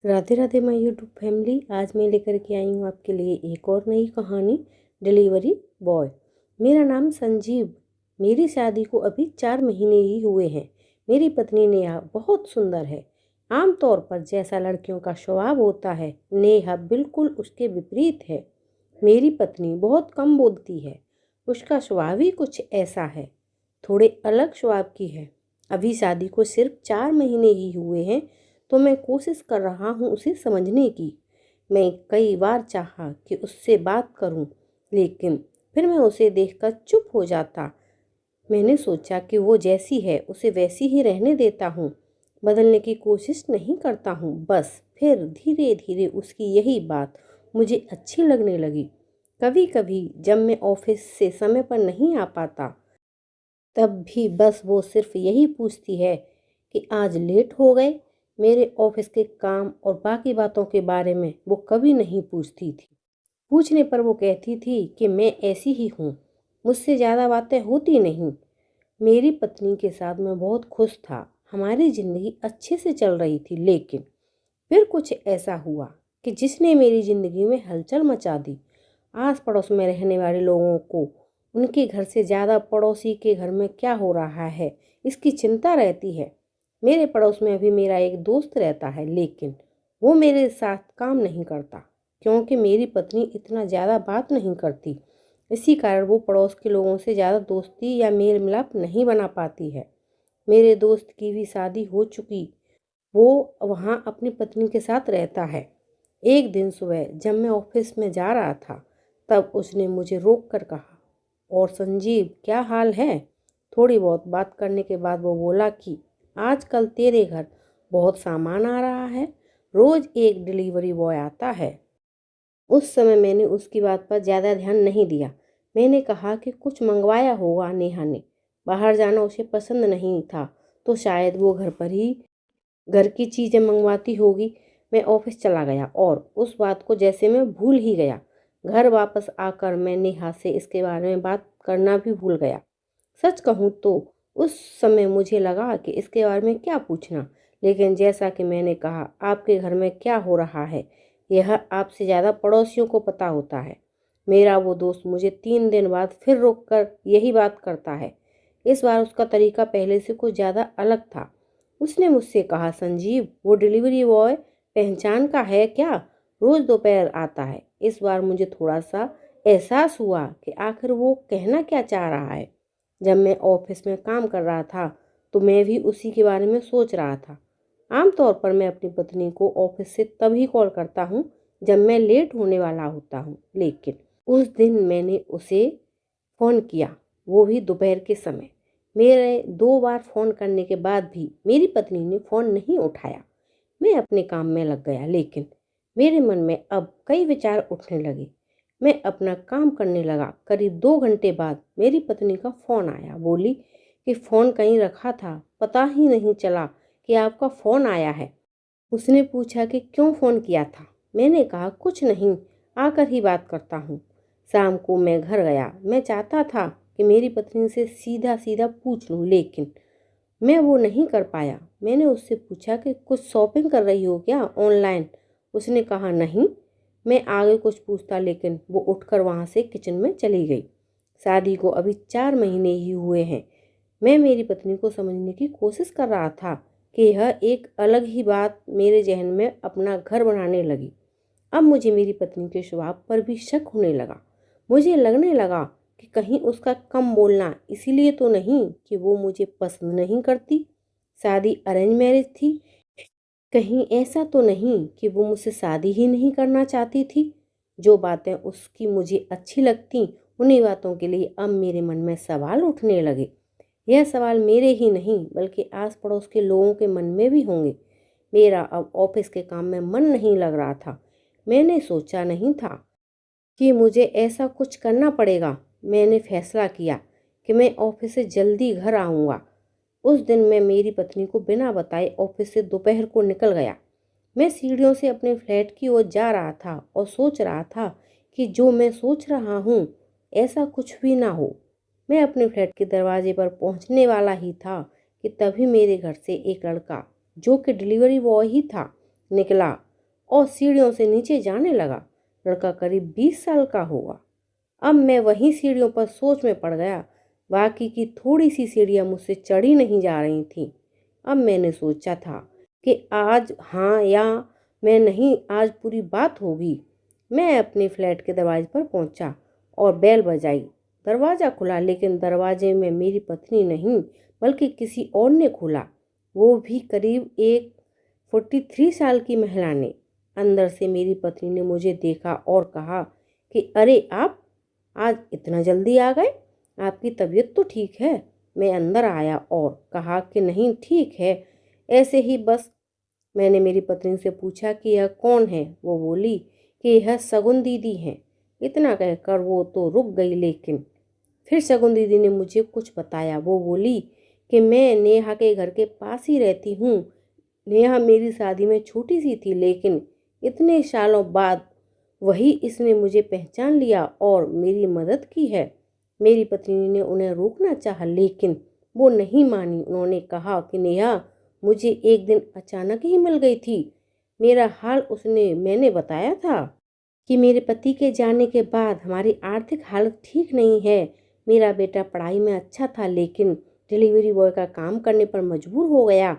Radhe Radhe my YouTube family. आज मैं लेकर के आई हूँ आपके लिए एक और नई कहानी, डिलीवरी बॉय। मेरा नाम संजीव। मेरी शादी को अभी 4 महीने ही हुए हैं। मेरी पत्नी नेहा बहुत सुंदर है। आमतौर पर जैसा लड़कियों का स्वभाव होता है, नेहा बिल्कुल उसके विपरीत है। मेरी पत्नी बहुत कम बोलती है। उसका स्वभाव ही कुछ ऐसा है, थोड़े अलग स्वभाव की है। अभी शादी को सिर्फ 4 महीने ही हुए हैं, तो मैं कोशिश कर रहा हूँ उसे समझने की। मैं कई बार चाहा कि उससे बात करूँ, लेकिन फिर मैं उसे देखकर चुप हो जाता। मैंने सोचा कि वो जैसी है उसे वैसी ही रहने देता हूँ, बदलने की कोशिश नहीं करता हूँ बस। फिर धीरे धीरे उसकी यही बात मुझे अच्छी लगने लगी। कभी कभी जब मैं ऑफिस से समय पर नहीं आ पाता, तब भी बस वो सिर्फ यही पूछती है कि आज लेट हो गए। मेरे ऑफिस के काम और बाकी बातों के बारे में वो कभी नहीं पूछती थी। पूछने पर वो कहती थी कि मैं ऐसी ही हूँ, मुझसे ज़्यादा बातें होती नहीं। मेरी पत्नी के साथ मैं बहुत खुश था। हमारी ज़िंदगी अच्छे से चल रही थी, लेकिन फिर कुछ ऐसा हुआ कि जिसने मेरी ज़िंदगी में हलचल मचा दी। आस पड़ोस में रहने वाले लोगों को उनके घर से ज़्यादा पड़ोसी के घर में क्या हो रहा है, इसकी चिंता रहती है। मेरे पड़ोस में अभी मेरा एक दोस्त रहता है, लेकिन वो मेरे साथ काम नहीं करता क्योंकि मेरी पत्नी इतना ज़्यादा बात नहीं करती। इसी कारण वो पड़ोस के लोगों से ज़्यादा दोस्ती या मेल मिलाप नहीं बना पाती है। मेरे दोस्त की भी शादी हो चुकी, वो वहाँ अपनी पत्नी के साथ रहता है। एक दिन सुबह जब मैं ऑफिस में जा रहा था, तब उसने मुझे रोक कर कहा, और संजीव क्या हाल है। थोड़ी बहुत बात करने के बाद वो बोला कि आजकल तेरे घर बहुत सामान आ रहा है, रोज एक डिलीवरी बॉय आता है। उस समय मैंने उसकी बात पर ज़्यादा ध्यान नहीं दिया। मैंने कहा कि कुछ मंगवाया होगा नेहा ने, बाहर जाना उसे पसंद नहीं था, तो शायद वो घर पर ही घर की चीज़ें मंगवाती होगी। मैं ऑफिस चला गया और उस बात को जैसे मैं भूल ही गया। घर वापस आकर मैं नेहा से इसके बारे में बात करना भी भूल गया। सच कहूँ तो उस समय मुझे लगा कि इसके बारे में क्या पूछना, लेकिन जैसा कि मैंने कहा, आपके घर में क्या हो रहा है यह आपसे ज़्यादा पड़ोसियों को पता होता है। मेरा वो दोस्त मुझे 3 दिन बाद फिर रोक कर यही बात करता है। इस बार उसका तरीका पहले से कुछ ज़्यादा अलग था। उसने मुझसे कहा, संजीव वो डिलीवरी बॉय पहचान का है क्या, रोज़ दोपहर आता है। इस बार मुझे थोड़ा सा एहसास हुआ कि आखिर वो कहना क्या चाह रहा है। जब मैं ऑफिस में काम कर रहा था, तो मैं भी उसी के बारे में सोच रहा था। आमतौर पर मैं अपनी पत्नी को ऑफिस से तभी कॉल करता हूँ जब मैं लेट होने वाला होता हूँ, लेकिन उस दिन मैंने उसे फ़ोन किया, वो भी दोपहर के समय। मेरे 2 बार फ़ोन करने के बाद भी मेरी पत्नी ने फ़ोन नहीं उठाया। मैं अपने काम में लग गया, लेकिन मेरे मन में अब कई विचार उठने लगे। मैं अपना काम करने लगा। करीब 2 घंटे बाद मेरी पत्नी का फ़ोन आया। बोली कि फ़ोन कहीं रखा था, पता ही नहीं चला कि आपका फ़ोन आया है। उसने पूछा कि क्यों फ़ोन किया था। मैंने कहा कुछ नहीं, आकर ही बात करता हूँ। शाम को मैं घर गया। मैं चाहता था कि मेरी पत्नी से सीधा सीधा पूछ लूँ, लेकिन मैं वो नहीं कर पाया। मैंने उससे पूछा कि कुछ शॉपिंग कर रही हो क्या ऑनलाइन। उसने कहा नहीं। मैं आगे कुछ पूछता, लेकिन वो उठकर वहाँ से किचन में चली गई। शादी को अभी 4 महीने ही हुए हैं। मैं मेरी पत्नी को समझने की कोशिश कर रहा था कि यह एक अलग ही बात मेरे जहन में अपना घर बनाने लगी। अब मुझे मेरी पत्नी के स्वभाव पर भी शक होने लगा। मुझे लगने लगा कि कहीं उसका कम बोलना इसीलिए तो नहीं कि वो मुझे पसंद नहीं करती। शादी अरेंज मैरिज थी। कहीं ऐसा तो नहीं कि वो मुझसे शादी ही नहीं करना चाहती थी। जो बातें उसकी मुझे अच्छी लगती, उन्हीं बातों के लिए अब मेरे मन में सवाल उठने लगे। यह सवाल मेरे ही नहीं बल्कि आस पड़ोस के लोगों के मन में भी होंगे। मेरा अब ऑफिस के काम में मन नहीं लग रहा था। मैंने सोचा नहीं था कि मुझे ऐसा कुछ करना पड़ेगा। मैंने फैसला किया कि मैं ऑफिस से जल्दी घर आऊँगा। उस दिन मैं मेरी पत्नी को बिना बताए ऑफिस से दोपहर को निकल गया। मैं सीढ़ियों से अपने फ्लैट की ओर जा रहा था और सोच रहा था कि जो मैं सोच रहा हूँ ऐसा कुछ भी ना हो। मैं अपने फ्लैट के दरवाजे पर पहुँचने वाला ही था कि तभी मेरे घर से एक लड़का, जो कि डिलीवरी बॉय ही था, निकला। और सीढ़ियों से नीचे जाने लगा। लड़का करीब 20 साल का होगा। अब मैं वहीं सीढ़ियों पर सोच में पड़ गया। बाकी की थोड़ी सी सीढ़ियाँ मुझसे चढ़ी नहीं जा रही थीं। अब मैंने सोचा था कि आज हाँ या मैं नहीं, आज पूरी बात होगी। मैं अपने फ्लैट के दरवाजे पर पहुंचा और बेल बजाई। दरवाज़ा खुला, लेकिन दरवाजे में मेरी पत्नी नहीं बल्कि किसी और ने खोला, वो भी करीब एक 43 साल की महिला ने। अंदर से मेरी पत्नी ने मुझे देखा और कहा कि अरे आप आज इतना जल्दी आ गए, आपकी तबीयत तो ठीक है। मैं अंदर आया और कहा कि नहीं ठीक है, ऐसे ही बस। मैंने मेरी पत्नी से पूछा कि यह कौन है। वो बोली कि यह शगुन दीदी हैं। इतना कहकर वो तो रुक गई, लेकिन फिर शगुन दीदी ने मुझे कुछ बताया। वो बोली कि मैं नेहा के घर के पास ही रहती हूँ। नेहा मेरी शादी में छोटी सी थी, लेकिन इतने सालों बाद वही इसने मुझे पहचान लिया और मेरी मदद की है। मेरी पत्नी ने उन्हें रोकना चाहा, लेकिन वो नहीं मानी। उन्होंने कहा कि नेहा मुझे एक दिन अचानक ही मिल गई थी। मेरा हाल उसने मैंने बताया था कि मेरे पति के जाने के बाद हमारी आर्थिक हालत ठीक नहीं है। मेरा बेटा पढ़ाई में अच्छा था, लेकिन डिलीवरी बॉय का काम करने पर मजबूर हो गया।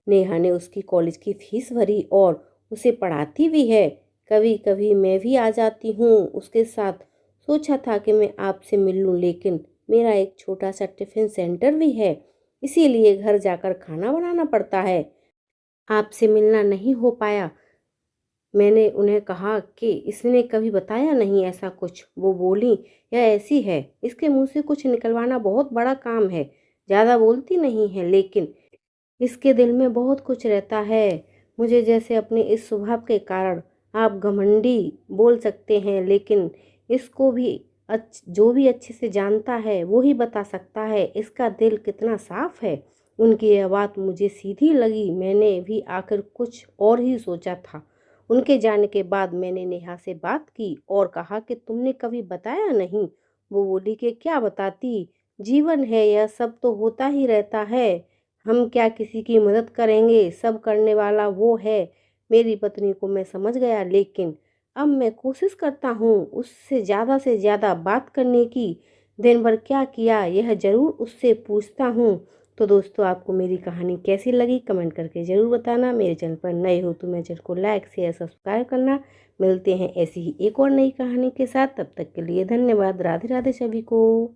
नेहा ने उसकी कॉलेज की फीस भरी और उसे पढ़ाती भी है। कभी कभी मैं भी आ जाती हूँ उसके साथ। सोचा था कि मैं आपसे मिल लूँ, लेकिन मेरा एक छोटा सा टिफ़िन सेंटर भी है, इसीलिए घर जाकर खाना बनाना पड़ता है। आपसे मिलना नहीं हो पाया। मैंने उन्हें कहा कि इसने कभी बताया नहीं ऐसा कुछ। वो बोली यह ऐसी है, इसके मुंह से कुछ निकलवाना बहुत बड़ा काम है। ज़्यादा बोलती नहीं है, लेकिन इसके दिल में बहुत कुछ रहता है। मुझे जैसे अपने इस स्वभाव के कारण आप घमंडी बोल सकते हैं, लेकिन इसको भी जो भी अच्छे से जानता है वो ही बता सकता है इसका दिल कितना साफ है। उनकी यह बात मुझे सीधी लगी। मैंने भी आखिर कुछ और ही सोचा था। उनके जाने के बाद मैंने नेहा से बात की और कहा कि तुमने कभी बताया नहीं। वो बोली कि क्या बताती, जीवन है, यह सब तो होता ही रहता है। हम क्या किसी की मदद करेंगे, सब करने वाला वो है। मेरी पत्नी को मैं समझ गया, लेकिन अब मैं कोशिश करता हूँ उससे ज़्यादा से ज़्यादा बात करने की। दिन भर क्या किया यह ज़रूर उससे पूछता हूँ। तो दोस्तों, आपको मेरी कहानी कैसी लगी कमेंट करके ज़रूर बताना। मेरे चैनल पर नए हो तो मेरे चैनल को लाइक शेयर सब्सक्राइब करना। मिलते हैं ऐसी ही एक और नई कहानी के साथ। तब तक के लिए धन्यवाद। राधे राधे सभी को।